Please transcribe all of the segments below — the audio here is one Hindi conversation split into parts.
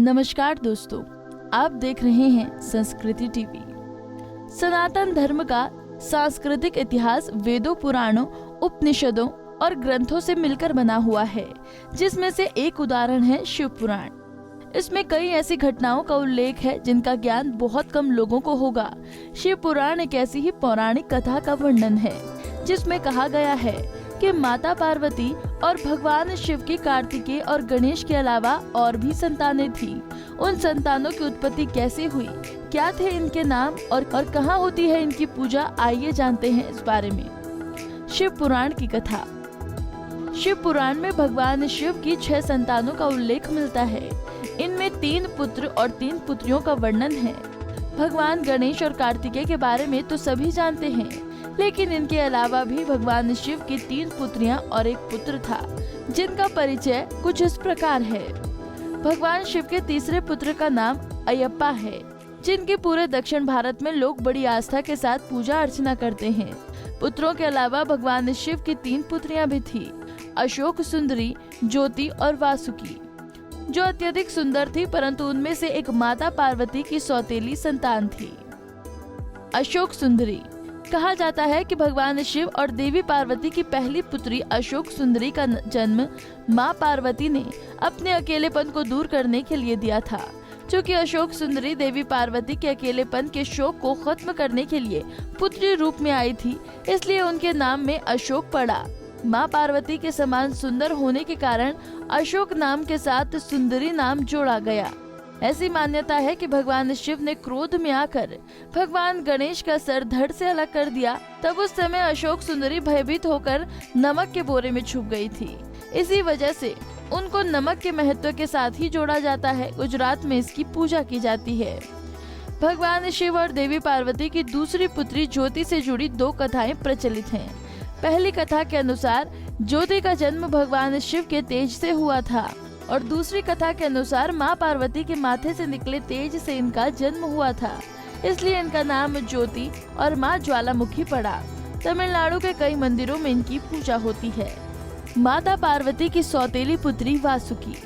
नमस्कार दोस्तों, आप देख रहे हैं संस्कृति टीवी। सनातन धर्म का सांस्कृतिक इतिहास वेदों, पुराणों, उपनिषदों और ग्रंथों से मिलकर बना हुआ है, जिसमें से एक उदाहरण है शिव पुराण। इसमें कई ऐसी घटनाओं का उल्लेख है जिनका ज्ञान बहुत कम लोगों को होगा। शिव पुराण एक ऐसी ही पौराणिक कथा का वर्णन है जिसमें कहा गया है कि माता पार्वती और भगवान शिव की कार्तिकेय और गणेश के अलावा और भी संतानें थी। उन संतानों की उत्पत्ति कैसे हुई, क्या थे इनके नाम और कहाँ होती है इनकी पूजा, आइए जानते हैं इस बारे में। शिव पुराण की कथा। शिव पुराण में भगवान शिव की 6 संतानों का उल्लेख मिलता है। इनमें 3 पुत्र और 3 पुत्रियों का वर्णन है। भगवान गणेश और कार्तिकेय के बारे में तो सभी जानते हैं, लेकिन इनके अलावा भी भगवान शिव की 3 पुत्रियां और 1 पुत्र था, जिनका परिचय कुछ इस प्रकार है। भगवान शिव के तीसरे पुत्र का नाम अयप्पा है, जिनकी पूरे दक्षिण भारत में लोग बड़ी आस्था के साथ पूजा अर्चना करते हैं। पुत्रों के अलावा भगवान शिव की 3 पुत्रियां भी थी, अशोक सुंदरी, ज्योति और वासुकी, जो अत्यधिक सुंदर थी, परंतु उनमें से एक माता पार्वती की सौतेली संतान थी। अशोक सुंदरी। कहा जाता है कि भगवान शिव और देवी पार्वती की पहली पुत्री अशोक सुंदरी का जन्म माँ पार्वती ने अपने अकेलेपन को दूर करने के लिए दिया था। चूँकि अशोक सुंदरी देवी पार्वती के अकेलेपन के शोक को खत्म करने के लिए पुत्री रूप में आई थी, इसलिए उनके नाम में अशोक पड़ा। माँ पार्वती के समान सुंदर होने के कारण अशोक नाम के साथ सुंदरी नाम जोड़ा गया। ऐसी मान्यता है कि भगवान शिव ने क्रोध में आकर भगवान गणेश का सर धड़ से अलग कर दिया। तब उस समय अशोक सुंदरी भयभीत होकर नमक के बोरे में छुप गई थी। इसी वजह से उनको नमक के महत्व के साथ ही जोड़ा जाता है। गुजरात में इसकी पूजा की जाती है। भगवान शिव और देवी पार्वती की दूसरी पुत्री ज्योति से जुड़ी 2 कथाएं प्रचलित हैं। पहली कथा के अनुसार ज्योति का जन्म भगवान शिव के तेज से हुआ था और दूसरी कथा के अनुसार माँ पार्वती के माथे से निकले तेज से इनका जन्म हुआ था, इसलिए इनका नाम ज्योति और माँ ज्वालामुखी पड़ा। तमिलनाडु के कई मंदिरों में इनकी पूजा होती है। माता पार्वती की सौतेली पुत्री वासुकी।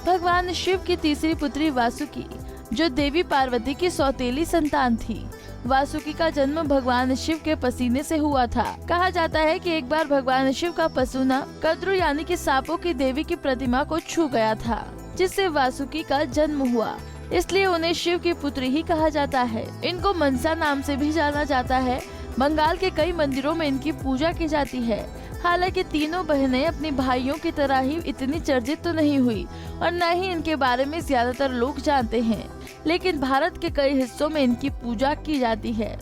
भगवान शिव की तीसरी पुत्री वासुकी, जो देवी पार्वती की सौतेली संतान थी। वासुकी का जन्म भगवान शिव के पसीने से हुआ था। कहा जाता है कि एक बार भगवान शिव का पसीना कद्रु यानी कि सांपों की देवी की प्रतिमा को छू गया था, जिससे वासुकी का जन्म हुआ। इसलिए उन्हें शिव की पुत्री ही कहा जाता है। इनको मनसा नाम से भी जाना जाता है। बंगाल के कई मंदिरों में इनकी पूजा की जाती है। हालांकि तीनों बहनें अपनी भाइयों की तरह ही इतनी चर्चित तो नहीं हुई और न ही इनके बारे में ज्यादातर लोग जानते हैं, लेकिन भारत के कई हिस्सों में इनकी पूजा की जाती है।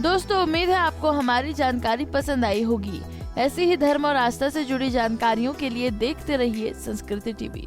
दोस्तों, उम्मीद है आपको हमारी जानकारी पसंद आई होगी। ऐसी ही धर्म और आस्था से जुड़ी जानकारियों के लिए देखते रहिए संस्कृति टीवी।